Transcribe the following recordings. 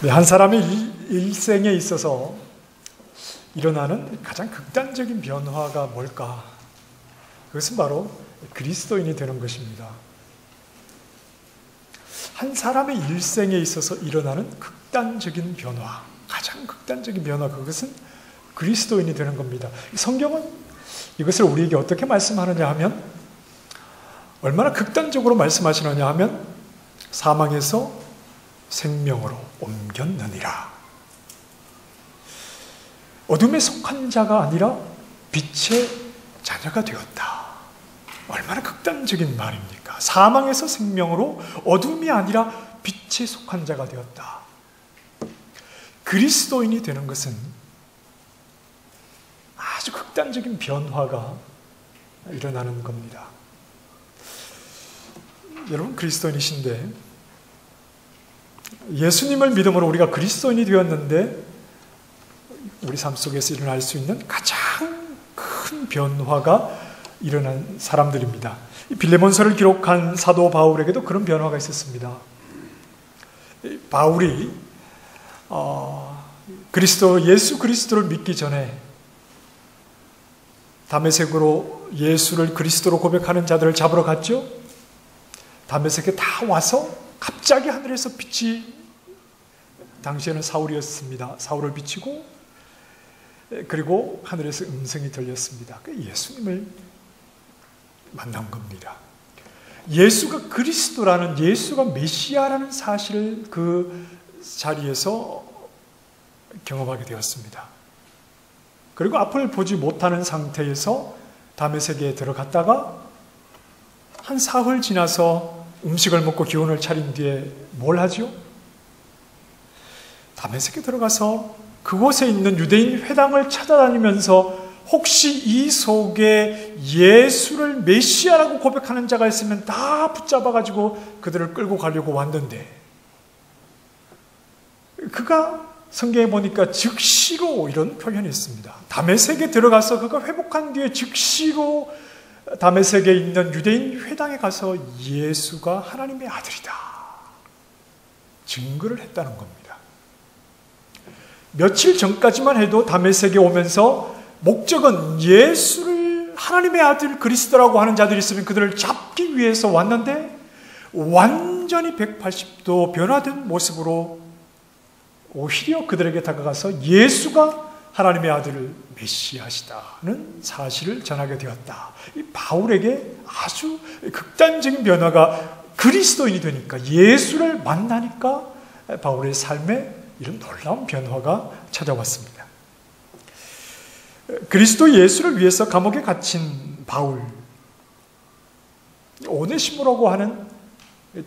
한 사람의 일생에 있어서 일어나는 가장 극단적인 변화가 뭘까? 그것은 바로 그리스도인이 되는 것입니다. 한 사람의 일생에 있어서 일어나는 극단적인 변화, 가장 극단적인 변화, 그것은 그리스도인이 되는 겁니다. 성경은 이것을 우리에게 어떻게 말씀하느냐 하면, 얼마나 극단적으로 말씀하시느냐 하면, 사망에서 생명으로 옮겼느니라. 어둠에 속한 자가 아니라 빛의 자녀가 되었다. 얼마나 극단적인 말입니까? 사망에서 생명으로, 어둠이 아니라 빛에 속한 자가 되었다. 그리스도인이 되는 것은 아주 극단적인 변화가 일어나는 겁니다. 여러분, 그리스도인이신데, 예수님을 믿음으로 우리가 그리스도인이 되었는데, 우리 삶 속에서 일어날 수 있는 가장 큰 변화가 일어난 사람들입니다. 빌레몬서를 기록한 사도 바울에게도 그런 변화가 있었습니다. 바울이 예수 그리스도를 믿기 전에 다메섹으로 예수를 그리스도로 고백하는 자들을 잡으러 갔죠. 다메섹에 다 와서 갑자기 하늘에서 빛이, 당시에는 사울이었습니다. 사울을 비치고, 그리고 하늘에서 음성이 들렸습니다. 예수님을 만난 겁니다. 예수가 그리스도라는, 예수가 메시아라는 사실을 그 자리에서 경험하게 되었습니다. 그리고 앞을 보지 못하는 상태에서 다메섹에 들어갔다가 한 사흘 지나서 음식을 먹고 기운을 차린 뒤에 뭘 하죠? 다메섹에 들어가서 그곳에 있는 유대인 회당을 찾아다니면서 혹시 이 속에 예수를 메시아라고 고백하는 자가 있으면 다 붙잡아가지고 그들을 끌고 가려고 왔는데, 그가 성경에 보니까 즉시로, 이런 표현이 있습니다. 다메섹에 들어가서 그가 회복한 뒤에 즉시로 다메섹에 있는 유대인 회당에 가서 예수가 하나님의 아들이다 증거를 했다는 겁니다. 며칠 전까지만 해도 다메섹에 오면서 목적은 예수를 하나님의 아들 그리스도라고 하는 자들이 있으면 그들을 잡기 위해서 왔는데, 완전히 180도 변화된 모습으로 오히려 그들에게 다가가서 예수가 하나님의 아들 메시아시다는 사실을 전하게 되었다. 이 바울에게 아주 극단적인 변화가, 그리스도인이 되니까, 예수를 만나니까 바울의 삶에 이런 놀라운 변화가 찾아왔습니다. 그리스도 예수를 위해서 감옥에 갇힌 바울, 오네시모라고 하는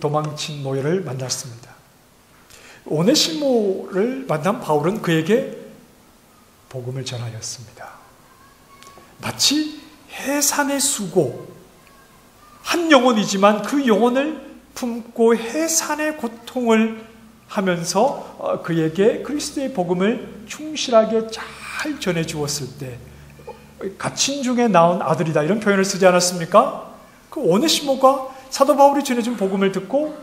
도망친 노예를 만났습니다. 오네시모를 만난 바울은 그에게 복음을 전하였습니다. 마치 해산의 수고, 한 영혼이지만 그 영혼을 품고 해산의 고통을 하면서 그에게 그리스도의 복음을 충실하게 잘 전해 주었을 때, 갇힌 중에 낳은 아들이다, 이런 표현을 쓰지 않았습니까? 그 오네시모가 사도 바울이 전해준 복음을 듣고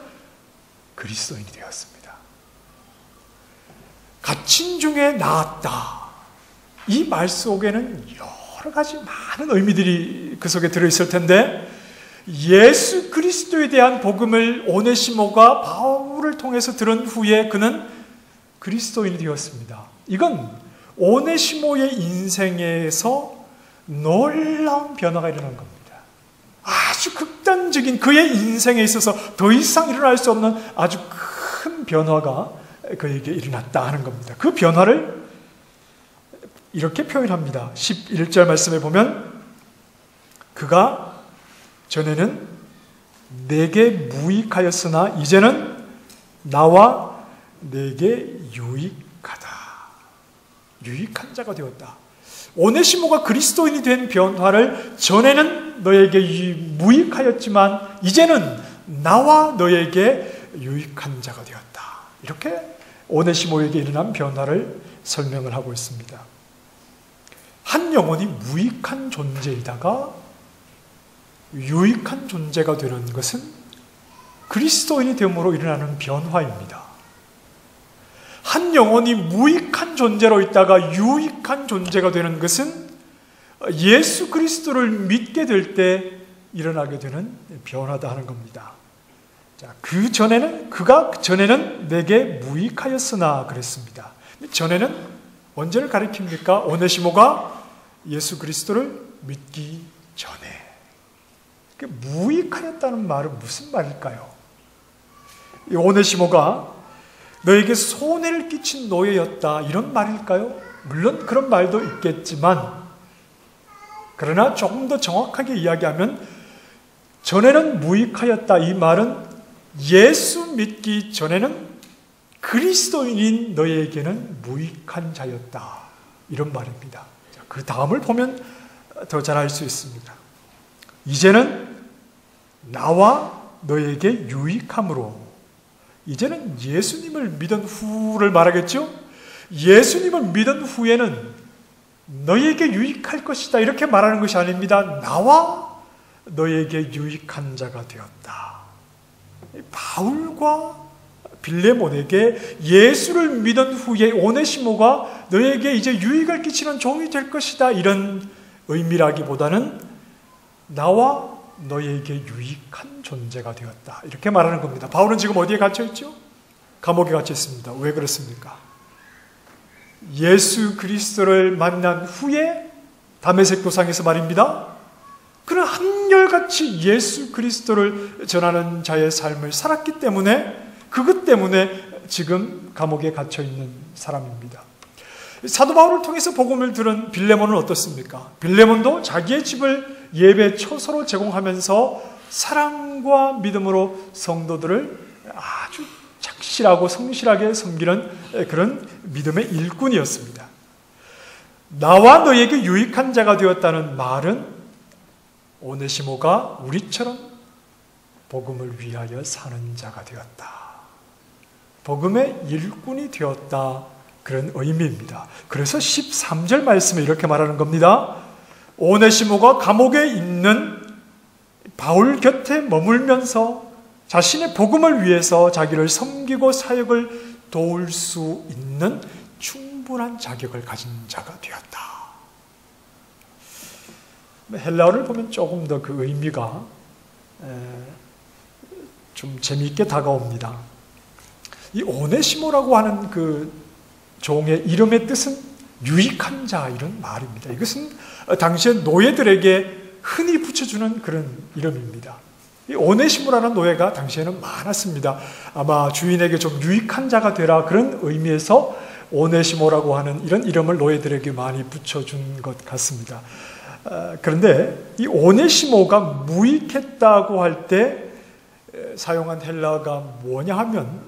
그리스도인이 되었습니다. 갇힌 중에 낳았다, 이 말 속에는 여러 가지 많은 의미들이 그 속에 들어있을 텐데, 예수 그리스도에 대한 복음을 오네시모가 바울을 통해서 들은 후에 그는 그리스도인이 되었습니다. 이건 오네시모의 인생에서 놀라운 변화가 일어난 겁니다. 아주 극단적인, 그의 인생에 있어서 더 이상 일어날 수 없는 아주 큰 변화가 그에게 일어났다 하는 겁니다. 그 변화를 이렇게 표현합니다. 11절 말씀에 보면, 그가 전에는 내게 무익하였으나 이제는 나와 내게 유익하다. 유익한 자가 되었다. 오네시모가 그리스도인이 된 변화를, 전에는 너에게 무익하였지만 이제는 나와 너에게 유익한 자가 되었다. 이렇게 오네시모에게 일어난 변화를 설명을 하고 있습니다. 한 영혼이 무익한 존재이다가 유익한 존재가 되는 것은 그리스도인이 됨으로 일어나는 변화입니다. 한 영혼이 무익한 존재로 있다가 유익한 존재가 되는 것은 예수 그리스도를 믿게 될 때 일어나게 되는 변화다 하는 겁니다. 자, 그가 전에는 내게 무익하였으나 그랬습니다. 전에는 언제를 가리킵니까? 오네시모가 예수 그리스도를 믿기 전에. 무익하였다는 말은 무슨 말일까요? 이 오네시모가 너에게 손해를 끼친 노예였다 이런 말일까요? 물론 그런 말도 있겠지만, 그러나 조금 더 정확하게 이야기하면 전에는 무익하였다 이 말은 예수 믿기 전에는 그리스도인인 너에게는 무익한 자였다 이런 말입니다. 그 다음을 보면 더 잘 알 수 있습니다. 이제는 나와 너에게 유익함으로, 이제는 예수님을 믿은 후를 말하겠죠? 예수님을 믿은 후에는 너에게 유익할 것이다 이렇게 말하는 것이 아닙니다. 나와 너에게 유익한 자가 되었다. 바울과 빌레몬에게 예수를 믿은 후에 오네시모가 너에게 이제 유익을 끼치는 종이 될 것이다 이런 의미라기보다는 나와 너에게 유익한 존재가 되었다 이렇게 말하는 겁니다. 바울은 지금 어디에 갇혀있죠? 감옥에 갇혀있습니다. 왜 그렇습니까? 예수 그리스도를 만난 후에 다메섹 도상에서 말입니다. 그는 한결같이 예수 그리스도를 전하는 자의 삶을 살았기 때문에 그것 때문에 지금 감옥에 갇혀있는 사람입니다. 사도 바울을 통해서 복음을 들은 빌레몬은 어떻습니까? 빌레몬도 자기의 집을 예배 처소로 제공하면서 사랑과 믿음으로 성도들을 아주 착실하고 성실하게 섬기는 그런 믿음의 일꾼이었습니다. 나와 너에게 유익한 자가 되었다는 말은 오네시모가 우리처럼 복음을 위하여 사는 자가 되었다. 복음의 일꾼이 되었다. 그런 의미입니다. 그래서 13절 말씀에 이렇게 말하는 겁니다. 오네시모가 감옥에 있는 바울 곁에 머물면서 자신의 복음을 위해서 자기를 섬기고 사역을 도울 수 있는 충분한 자격을 가진 자가 되었다. 헬라어를 보면 조금 더 그 의미가 좀 재미있게 다가옵니다. 이 오네시모라고 하는 그 종의 이름의 뜻은 유익한 자 이런 말입니다. 이것은 당시의 노예들에게 흔히 붙여주는 그런 이름입니다. 이 오네시모라는 노예가 당시에는 많았습니다. 아마 주인에게 좀 유익한 자가 되라 그런 의미에서 오네시모라고 하는 이런 이름을 노예들에게 많이 붙여준 것 같습니다. 그런데 이 오네시모가 무익했다고 할 때 사용한 헬라어가 뭐냐 하면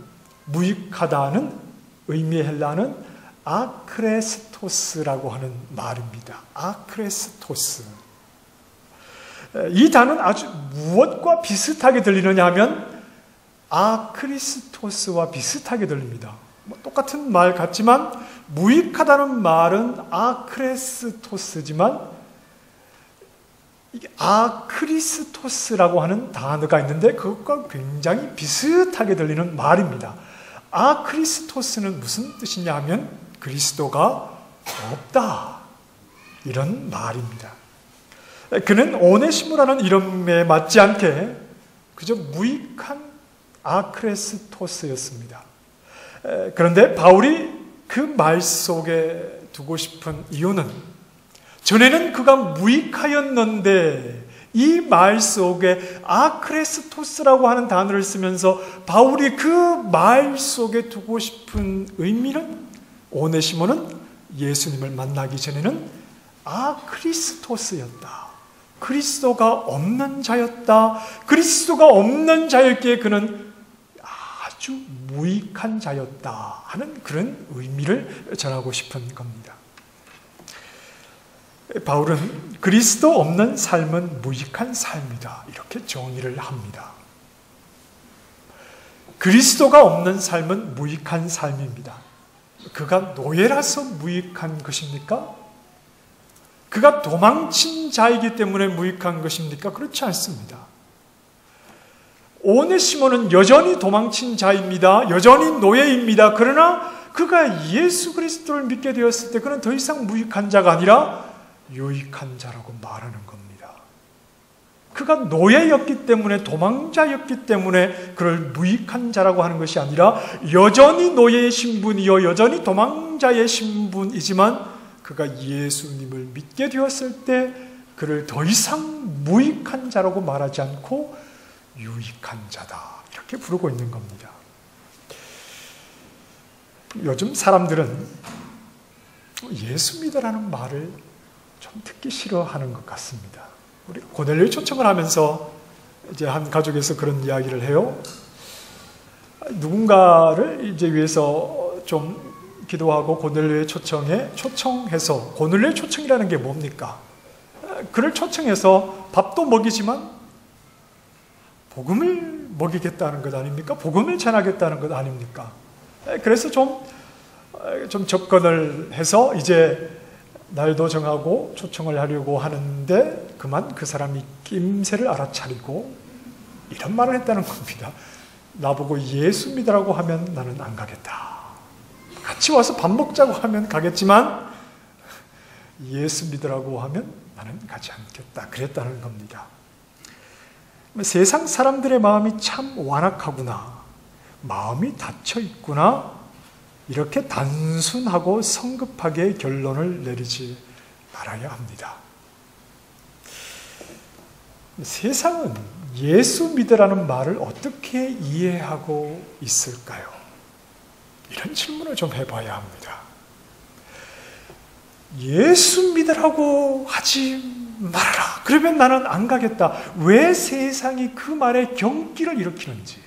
무익하다는 의미의 헬라어는 아크레스토스라고 하는 말입니다. 아크레스토스. 이 단어는 아주 무엇과 비슷하게 들리느냐 하면 아크리스토스와 비슷하게 들립니다. 똑같은 말 같지만 무익하다는 말은 아크레스토스지만 이게 아크리스토스라고 하는 단어가 있는데 그것과 굉장히 비슷하게 들리는 말입니다. 아크리스토스는 무슨 뜻이냐 하면 그리스도가 없다 이런 말입니다. 그는 오네시모라는 이름에 맞지 않게 그저 무익한 아크레스토스였습니다. 그런데 바울이 그 말 속에 두고 싶은 이유는 전에는 그가 무익하였는데 이 말 속에 아크레스토스라고 하는 단어를 쓰면서 바울이 그 말 속에 두고 싶은 의미는 오네시모는 예수님을 만나기 전에는 아크리스토스였다. 그리스도가 없는 자였다. 그리스도가 없는 자였기에 그는 아주 무익한 자였다 하는 그런 의미를 전하고 싶은 겁니다. 바울은 그리스도 없는 삶은 무익한 삶이다 이렇게 정의를 합니다. 그리스도가 없는 삶은 무익한 삶입니다. 그가 노예라서 무익한 것입니까? 그가 도망친 자이기 때문에 무익한 것입니까? 그렇지 않습니다. 오네시모는 여전히 도망친 자입니다. 여전히 노예입니다. 그러나 그가 예수 그리스도를 믿게 되었을 때 그는 더 이상 무익한 자가 아니라 유익한 자라고 말하는 겁니다. 그가 노예였기 때문에, 도망자였기 때문에 그를 무익한 자라고 하는 것이 아니라 여전히 노예의 신분이요 여전히 도망자의 신분이지만 그가 예수님을 믿게 되었을 때 그를 더 이상 무익한 자라고 말하지 않고 유익한 자다, 이렇게 부르고 있는 겁니다. 요즘 사람들은 예수 믿으라는 말을 좀 듣기 싫어하는 것 같습니다. 우리 고넬료의 초청을 하면서 이제 한 가족에서 그런 이야기를 해요. 누군가를 이제 위해서 좀 기도하고 고넬료의 초청에 초청해서, 고넬료의 초청이라는 게 뭡니까? 그를 초청해서 밥도 먹이지만 복음을 먹이겠다는 것 아닙니까? 복음을 전하겠다는 것 아닙니까? 그래서 좀 접근을 해서 이제 날도 정하고 초청을 하려고 하는데 그만 그 사람이 낌새를 알아차리고 이런 말을 했다는 겁니다. 나보고 예수 믿으라고 하면 나는 안 가겠다. 같이 와서 밥 먹자고 하면 가겠지만 예수 믿으라고 하면 나는 가지 않겠다. 그랬다는 겁니다. 세상 사람들의 마음이 참 완악하구나. 마음이 닫혀 있구나. 이렇게 단순하고 성급하게 결론을 내리지 말아야 합니다. 세상은 예수 믿으라는 말을 어떻게 이해하고 있을까요? 이런 질문을 좀 해봐야 합니다. 예수 믿으라고 하지 말아라. 그러면 나는 안 가겠다. 왜 세상이 그 말에 경기를 일으키는지,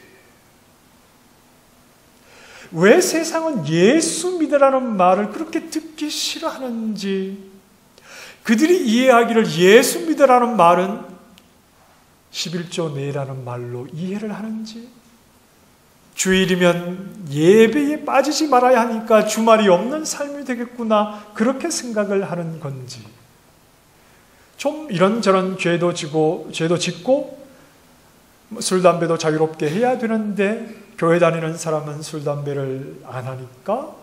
왜 세상은 예수 믿으라는 말을 그렇게 듣기 싫어하는지, 그들이 이해하기를 예수 믿으라는 말은 11조 내라는 말로 이해를 하는지, 주일이면 예배에 빠지지 말아야 하니까 주말이 없는 삶이 되겠구나, 그렇게 생각을 하는 건지, 좀 이런저런 죄도 짓고 술, 담배도 자유롭게 해야 되는데 교회 다니는 사람은 술, 담배를 안 하니까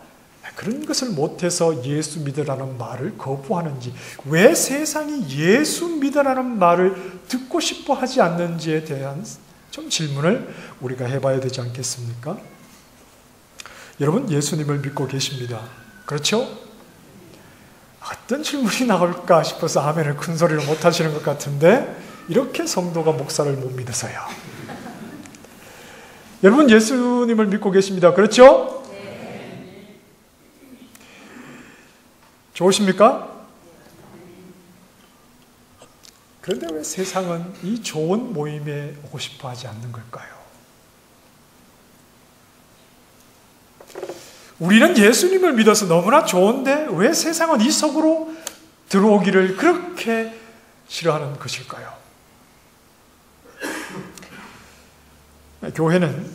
그런 것을 못해서 예수 믿으라는 말을 거부하는지, 왜 세상이 예수 믿으라는 말을 듣고 싶어 하지 않는지에 대한 좀 질문을 우리가 해봐야 되지 않겠습니까? 여러분, 예수님을 믿고 계십니다. 그렇죠? 어떤 질문이 나올까 싶어서 아멘을 큰 소리로 못 하시는 것 같은데, 이렇게 성도가 목사를 못 믿어서요. 여러분, 예수님을 믿고 계십니다. 그렇죠? 네. 좋으십니까? 그런데 왜 세상은 이 좋은 모임에 오고 싶어 하지 않는 걸까요? 우리는 예수님을 믿어서 너무나 좋은데 왜 세상은 이 속으로 들어오기를 그렇게 싫어하는 것일까요? 교회는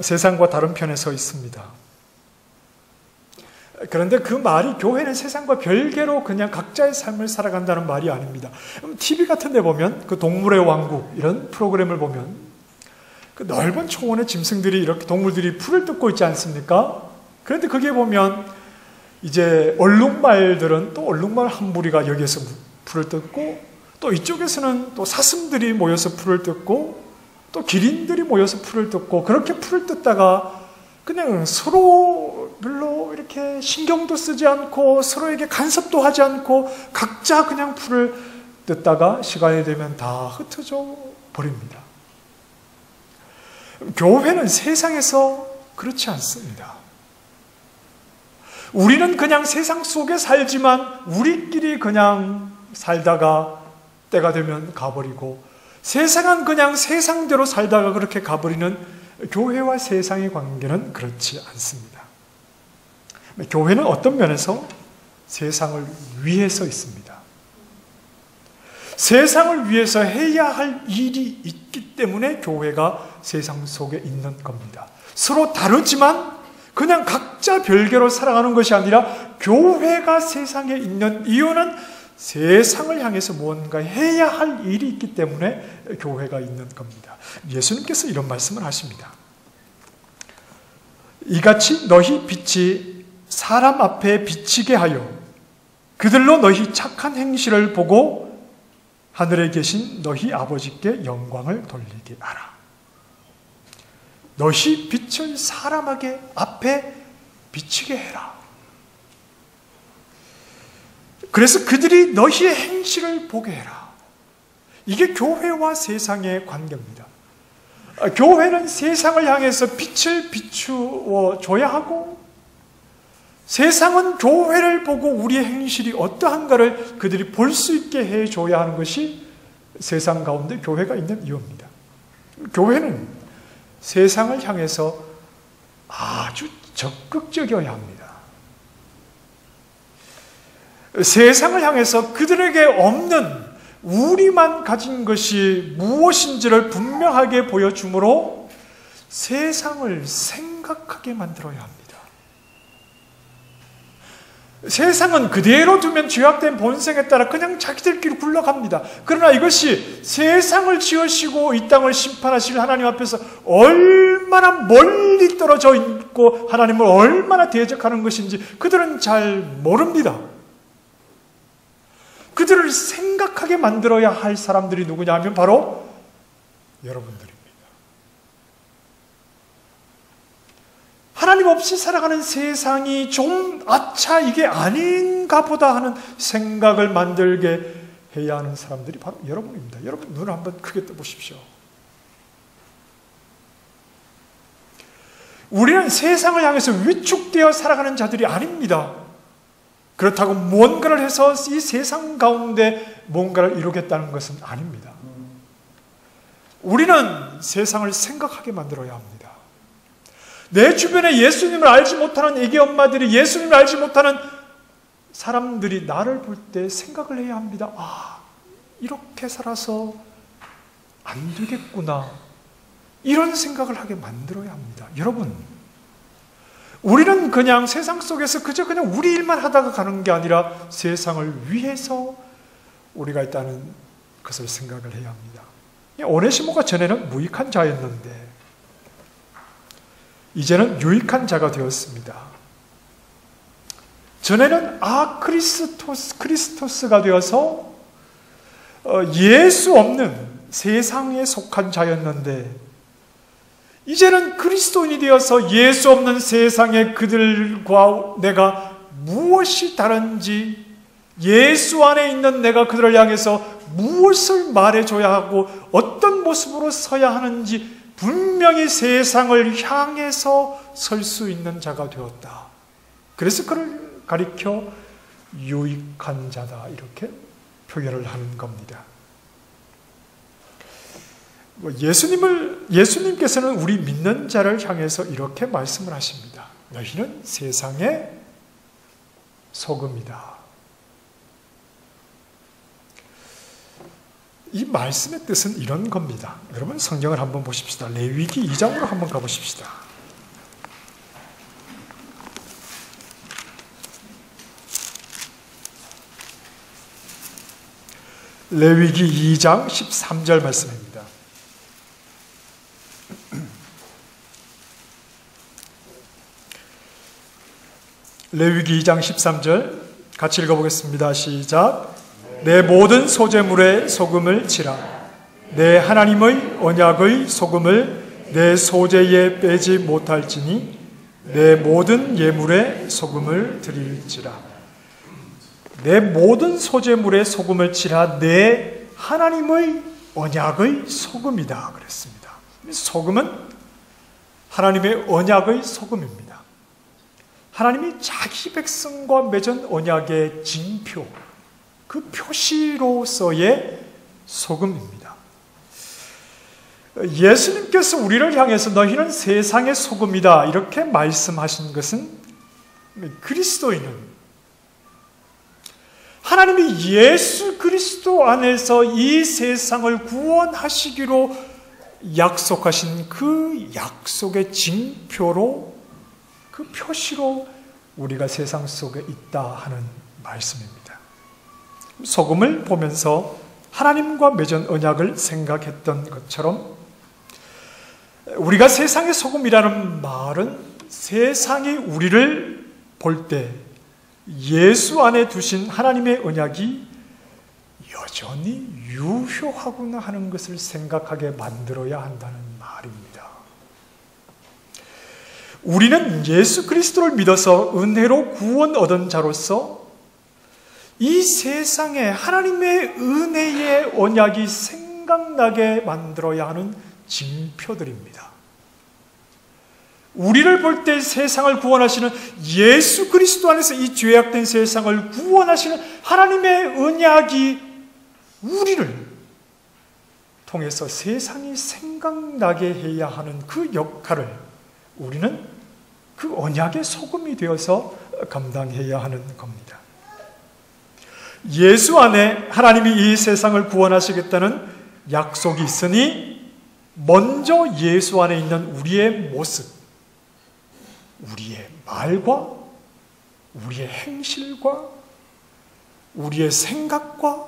세상과 다른 편에 서 있습니다. 그런데 그 말이 교회는 세상과 별개로 그냥 각자의 삶을 살아간다는 말이 아닙니다. TV 같은 데 보면 그 동물의 왕국 이런 프로그램을 보면 그 넓은 초원의 짐승들이 이렇게 동물들이 풀을 뜯고 있지 않습니까? 그런데 거기에 보면 이제 얼룩말들은 또 얼룩말 한 무리가 여기에서 풀을 뜯고, 또 이쪽에서는 또 사슴들이 모여서 풀을 뜯고, 또 기린들이 모여서 풀을 뜯고, 그렇게 풀을 뜯다가 그냥 서로 별로 이렇게 신경도 쓰지 않고 서로에게 간섭도 하지 않고 각자 그냥 풀을 뜯다가 시간이 되면 다 흩어져 버립니다. 교회는 세상에서 그렇지 않습니다. 우리는 그냥 세상 속에 살지만 우리끼리 그냥 살다가 때가 되면 가버리고, 세상은 그냥 세상대로 살다가 그렇게 가버리는 교회와 세상의 관계는 그렇지 않습니다. 교회는 어떤 면에서 세상을 위해서 있습니다. 세상을 위해서 해야 할 일이 있기 때문에 교회가 세상 속에 있는 겁니다. 서로 다르지만 그냥 각자 별개로 살아가는 것이 아니라 교회가 세상에 있는 이유는 세상을 향해서 무언가 해야 할 일이 있기 때문에 교회가 있는 겁니다. 예수님께서 이런 말씀을 하십니다. 이같이 너희 빛이 사람 앞에 비치게 하여 그들로 너희 착한 행실을 보고 하늘에 계신 너희 아버지께 영광을 돌리게 하라. 너희 빛을 사람 앞에 비치게 해라. 그래서 그들이 너희의 행실을 보게 해라. 이게 교회와 세상의 관계입니다. 교회는 세상을 향해서 빛을 비추어 줘야 하고, 세상은 교회를 보고 우리의 행실이 어떠한가를 그들이 볼 수 있게 해줘야 하는 것이 세상 가운데 교회가 있는 이유입니다. 교회는 세상을 향해서 아주 적극적이어야 합니다. 세상을 향해서 그들에게 없는 우리만 가진 것이 무엇인지를 분명하게 보여주므로 세상을 생각하게 만들어야 합니다. 세상은 그대로 두면 죄악된 본성에 따라 그냥 자기들끼리 굴러갑니다. 그러나 이것이 세상을 지으시고 이 땅을 심판하실 하나님 앞에서 얼마나 멀리 떨어져 있고 하나님을 얼마나 대적하는 것인지 그들은 잘 모릅니다. 그들을 생각하게 만들어야 할 사람들이 누구냐 하면 바로 여러분들입니다. 하나님 없이 살아가는 세상이 좀 아차 이게 아닌가 보다 하는 생각을 만들게 해야 하는 사람들이 바로 여러분입니다. 여러분 눈을 한번 크게 떠보십시오. 우리는 세상을 향해서 위축되어 살아가는 자들이 아닙니다. 그렇다고 뭔가를 해서 이 세상 가운데 뭔가를 이루겠다는 것은 아닙니다. 우리는 세상을 생각하게 만들어야 합니다. 내 주변에 예수님을 알지 못하는 애기 엄마들이, 예수님을 알지 못하는 사람들이 나를 볼 때 생각을 해야 합니다. 아, 이렇게 살아서 안 되겠구나. 이런 생각을 하게 만들어야 합니다. 여러분, 우리는 그냥 세상 속에서 그냥 우리 일만 하다가 가는 게 아니라 세상을 위해서 우리가 있다는 것을 생각을 해야 합니다. 오네시모가 전에는 무익한 자였는데 이제는 유익한 자가 되었습니다. 전에는 크리스토스가 되어서 예수 없는 세상에 속한 자였는데 이제는 그리스도인이 되어서 예수 없는 세상의 그들과 내가 무엇이 다른지, 예수 안에 있는 내가 그들을 향해서 무엇을 말해줘야 하고 어떤 모습으로 서야 하는지 분명히 세상을 향해서 설 수 있는 자가 되었다. 그래서 그를 가리켜 유익한 자다 이렇게 표현을 하는 겁니다. 예수님께서는 우리 믿는 자를 향해서 이렇게 말씀을 하십니다. 너희는 세상의 소금이다. 이 말씀의 뜻은 이런 겁니다. 여러분 성경을 한번 보십시다. 레위기 2장으로 한번 가보십시다. 레위기 2장 13절 말씀입니다. 레위기 2장 13절 같이 읽어보겠습니다. 시작. 내 모든 소재물에 소금을 치라. 내 하나님의 언약의 소금을 내 소재에 빼지 못할지니 내 모든 예물에 소금을 드릴지라. 내 모든 소재물에 소금을 치라. 내 하나님의 언약의 소금이다 그랬습니다. 소금은 하나님의 언약의 소금입니다. 하나님이 자기 백성과 맺은 언약의 징표, 그 표시로서의 소금입니다. 예수님께서 우리를 향해서 너희는 세상의 소금이다 이렇게 말씀하신 것은 그리스도인은 하나님이 예수 그리스도 안에서 이 세상을 구원하시기로 약속하신 그 약속의 징표로, 그 표시로 우리가 세상 속에 있다 하는 말씀입니다. 소금을 보면서 하나님과 맺은 언약을 생각했던 것처럼 우리가 세상의 소금이라는 말은 세상이 우리를 볼 때 예수 안에 두신 하나님의 언약이 여전히 유효하구나 하는 것을 생각하게 만들어야 한다는 말입니다. 우리는 예수 그리스도를 믿어서 은혜로 구원 얻은 자로서 이 세상에 하나님의 은혜의 언약이 생각나게 만들어야 하는 징표들입니다. 우리를 볼 때 세상을 구원하시는 예수 그리스도 안에서 이 죄악된 세상을 구원하시는 하나님의 언약이 우리를 통해서 세상이 생각나게 해야 하는 그 역할을 우리는 그 언약의 소금이 되어서 감당해야 하는 겁니다. 예수 안에 하나님이 이 세상을 구원하시겠다는 약속이 있으니 먼저 예수 안에 있는 우리의 모습, 우리의 말과 우리의 행실과 우리의 생각과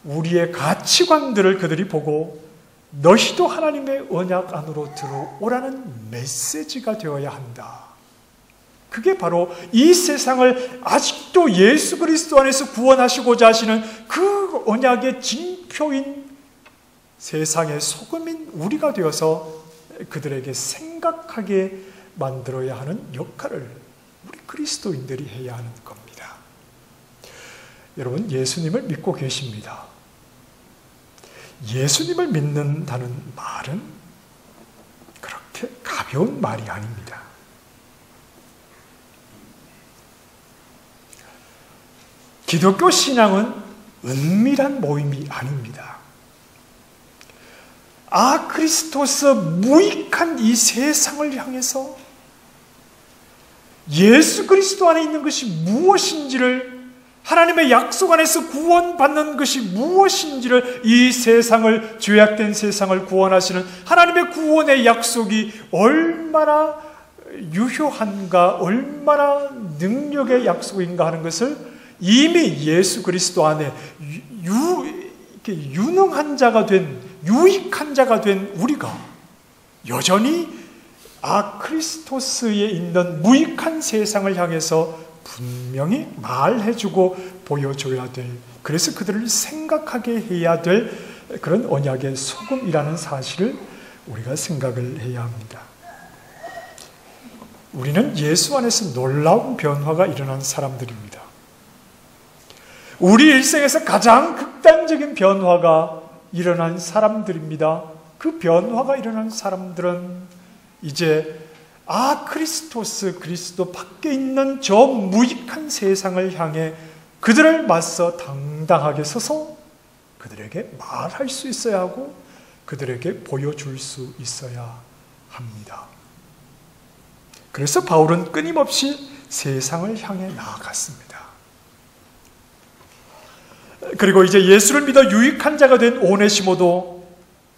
우리의 가치관들을 그들이 보고 너희도 하나님의 언약 안으로 들어오라는 메시지가 되어야 한다. 그게 바로 이 세상을 아직도 예수 그리스도 안에서 구원하시고자 하시는 그 언약의 징표인 세상의 소금인 우리가 되어서 그들에게 생각하게 만들어야 하는 역할을 우리 그리스도인들이 해야 하는 겁니다. 여러분, 예수님을 믿고 계십니다. 예수님을 믿는다는 말은 그렇게 가벼운 말이 아닙니다. 기독교 신앙은 은밀한 모임이 아닙니다. 크리스토스 무익한 이 세상을 향해서 예수 그리스도 안에 있는 것이 무엇인지를, 하나님의 약속 안에서 구원받는 것이 무엇인지를, 이 세상을, 죄악된 세상을 구원하시는 하나님의 구원의 약속이 얼마나 유효한가, 얼마나 능력의 약속인가 하는 것을 이미 예수 그리스도 안에 유능한 자가 된, 유익한 자가 된 우리가 여전히 그리스토스에 있는 무익한 세상을 향해서 분명히 말해주고 보여줘야 될, 그래서 그들을 생각하게 해야 될 그런 언약의 소금이라는 사실을 우리가 생각을 해야 합니다. 우리는 예수 안에서 놀라운 변화가 일어난 사람들입니다. 우리 일생에서 가장 극단적인 변화가 일어난 사람들입니다. 그 변화가 일어난 사람들은 이제 그리스토스, 그리스도 밖에 있는 저 무익한 세상을 향해 그들을 맞서 당당하게 서서 그들에게 말할 수 있어야 하고 그들에게 보여줄 수 있어야 합니다. 그래서 바울은 끊임없이 세상을 향해 나아갔습니다. 그리고 이제 예수를 믿어 유익한 자가 된 오네시모도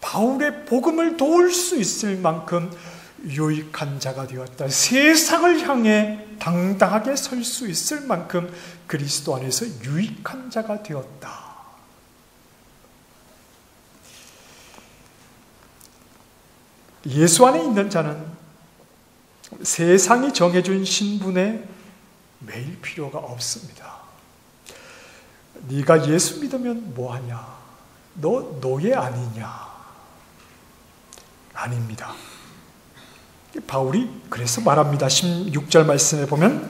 바울의 복음을 도울 수 있을 만큼 유익한 자가 되었다. 세상을 향해 당당하게 설 수 있을 만큼 그리스도 안에서 유익한 자가 되었다. 예수 안에 있는 자는 세상이 정해준 신분에 매일 필요가 없습니다. 네가 예수 믿으면 뭐하냐? 너 노예 아니냐? 아닙니다. 바울이 그래서 말합니다. 16절 말씀에 보면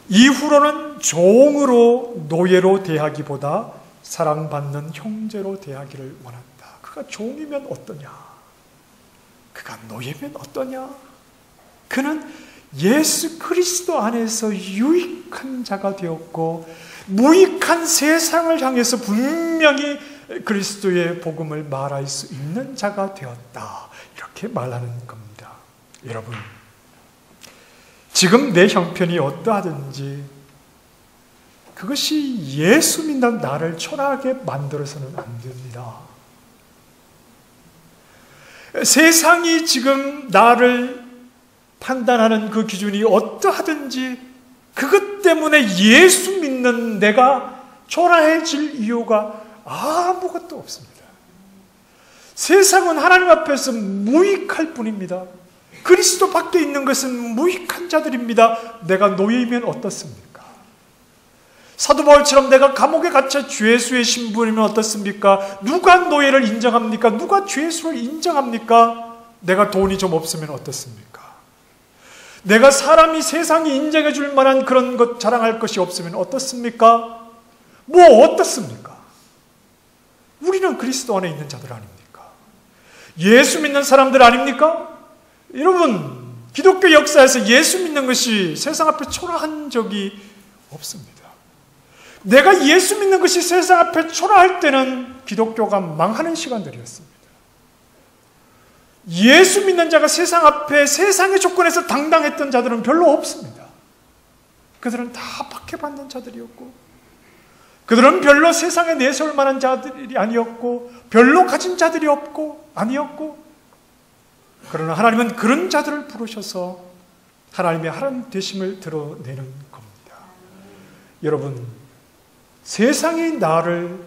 이후로는 종으로 노예로 대하기보다 사랑받는 형제로 대하기를 원한다. 그가 종이면 어떠냐? 그가 노예면 어떠냐? 그는 예수 그리스도 안에서 유익한 자가 되었고 무익한 세상을 향해서 분명히 그리스도의 복음을 말할 수 있는 자가 되었다. 이렇게 말하는 겁니다. 여러분, 지금 내 형편이 어떠하든지 그것이 예수 믿는 나를 초라하게 만들어서는 안 됩니다. 세상이 지금 나를 판단하는 그 기준이 어떠하든지 그것 때문에 예수 믿는 내가 초라해질 이유가 아무것도 없습니다. 세상은 하나님 앞에서 무익할 뿐입니다. 그리스도 밖에 있는 것은 무익한 자들입니다. 내가 노예이면 어떻습니까? 사도 바울처럼 내가 감옥에 갇혀 죄수의 신분이면 어떻습니까? 누가 노예를 인정합니까? 누가 죄수를 인정합니까? 내가 돈이 좀 없으면 어떻습니까? 내가 사람이 세상이 인정해 줄 만한 그런 것 자랑할 것이 없으면 어떻습니까? 뭐 어떻습니까? 우리는 그리스도 안에 있는 자들 아닙니까? 예수 믿는 사람들 아닙니까? 여러분, 기독교 역사에서 예수 믿는 것이 세상 앞에 초라한 적이 없습니다. 내가 예수 믿는 것이 세상 앞에 초라할 때는 기독교가 망하는 시간들이었습니다. 예수 믿는 자가 세상 앞에 세상의 조건에서 당당했던 자들은 별로 없습니다. 그들은 다 박해받는 자들이었고, 그들은 별로 세상에 내세울 만한 자들이 아니었고, 별로 가진 자들이 아니었고, 그러나 하나님은 그런 자들을 부르셔서 하나님의 하나님 되심을 드러내는 겁니다. 여러분, 세상이 나를,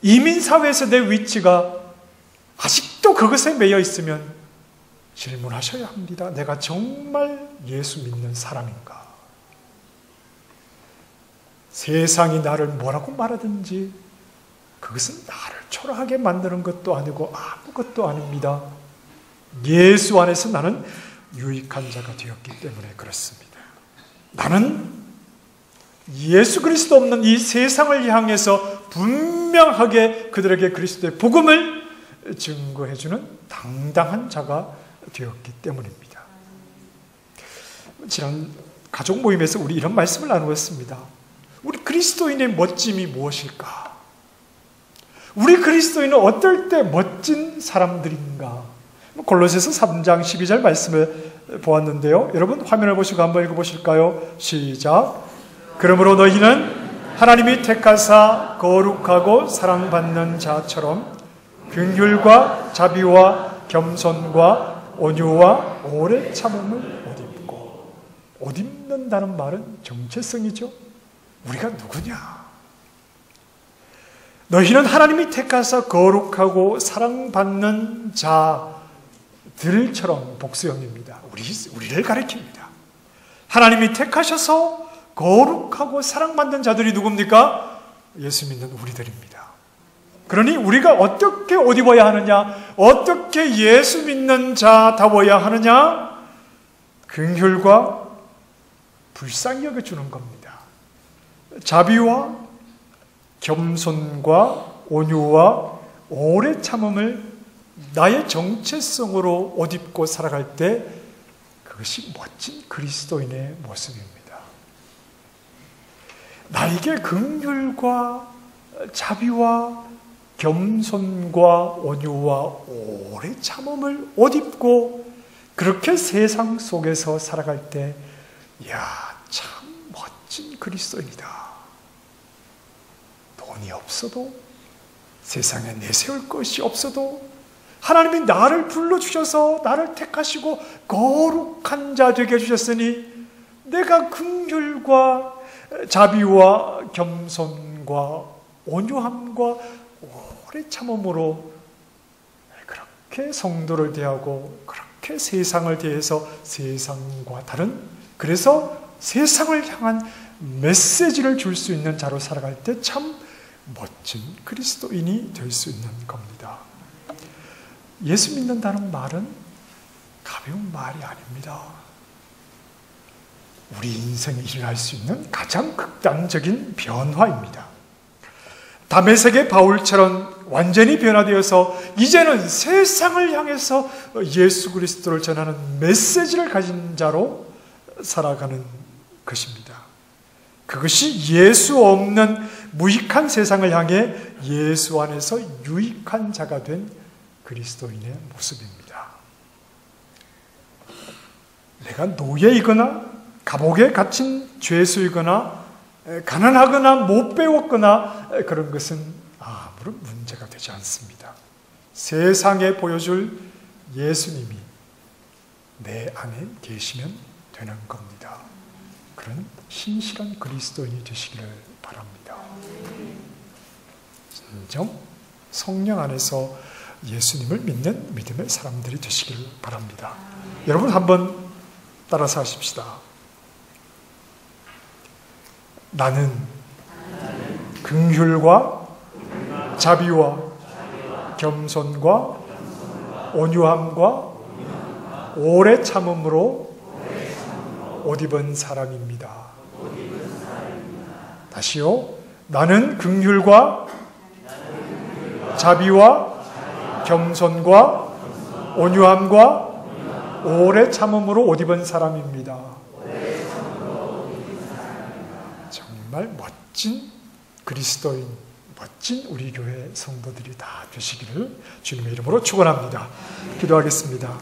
이민사회에서 내 위치가 아직도 그것에 매여 있으면 질문하셔야 합니다. 내가 정말 예수 믿는 사람인가? 세상이 나를 뭐라고 말하든지 그것은 나를 초라하게 만드는 것도 아니고 아무것도 아닙니다. 예수 안에서 나는 유익한 자가 되었기 때문에 그렇습니다. 나는 예수 그리스도 없는 이 세상을 향해서 분명하게 그들에게 그리스도의 복음을 증거해주는 당당한 자가 되었기 때문입니다. 지난 가족 모임에서 우리 이런 말씀을 나누었습니다. 우리 그리스도인의 멋짐이 무엇일까? 우리 그리스도인은 어떨 때 멋진 사람들인가? 골로새서 3장 12절 말씀을 보았는데요. 여러분 화면을 보시고 한번 읽어보실까요? 시작. 그러므로 너희는 하나님이 택하사 거룩하고 사랑받는 자처럼 긍휼과 자비와 겸손과 온유와 오래 참음을 옷 입고, 옷 입는다는 말은 정체성이죠. 우리가 누구냐? 너희는 하나님이 택하사 거룩하고 사랑받는 자들처럼, 복수형입니다. 우리를 가리킵니다. 하나님이 택하셔서 거룩하고 사랑받는 자들이 누굽니까? 예수 믿는 우리들입니다. 그러니 우리가 어떻게 옷 입어야 하느냐? 어떻게 예수 믿는 자다워야 하느냐? 긍휼과 불쌍히 여겨주는 겁니다. 자비와 겸손과 온유와 오래 참음을 나의 정체성으로 옷 입고 살아갈 때 그것이 멋진 그리스도인의 모습입니다. 나에게 긍휼과 자비와 겸손과 온유와 오래 참음을 옷 입고 그렇게 세상 속에서 살아갈 때, 이야, 참 멋진 그리스도인이다. 돈이 없어도, 세상에 내세울 것이 없어도 하나님이 나를 불러주셔서 나를 택하시고 거룩한 자 되게 해주셨으니 내가 긍휼과 자비와 겸손과 온유함과 오래 참음으로 그렇게 성도를 대하고 그렇게 세상을 대해서 세상과 다른, 그래서 세상을 향한 메시지를 줄 수 있는 자로 살아갈 때 참 멋진 그리스도인이 될 수 있는 겁니다. 예수 믿는다는 말은 가벼운 말이 아닙니다. 우리 인생에 일어날 수 있는 가장 극단적인 변화입니다. 다메섹의 바울처럼 완전히 변화되어서 이제는 세상을 향해서 예수 그리스도를 전하는 메시지를 가진 자로 살아가는 것입니다. 그것이 예수 없는 무익한 세상을 향해 예수 안에서 유익한 자가 된 그리스도인의 모습입니다. 내가 노예이거나 감옥에 갇힌 죄수이거나 가난하거나 못 배웠거나 그런 것은 아무런 문제가 되지 않습니다. 세상에 보여줄 예수님이 내 안에 계시면 되는 겁니다. 그런 신실한 그리스도인이 되시기를 바랍니다. 진정 성령 안에서 예수님을 믿는 믿음의 사람들이 되시기를 바랍니다. 여러분 한번 따라서 하십시다. 나는 긍휼과 자비와 겸손과 온유함과 오래 참음으로 옷 입은 사람입니다. 다시요. 나는 긍휼과 자비와 겸손과 온유함과 오래 참음으로 옷 입은 사람입니다. 정말 멋진 그리스도인, 멋진 우리 교회 성도들이 다 되시기를 주님의 이름으로 축원합니다. 기도하겠습니다.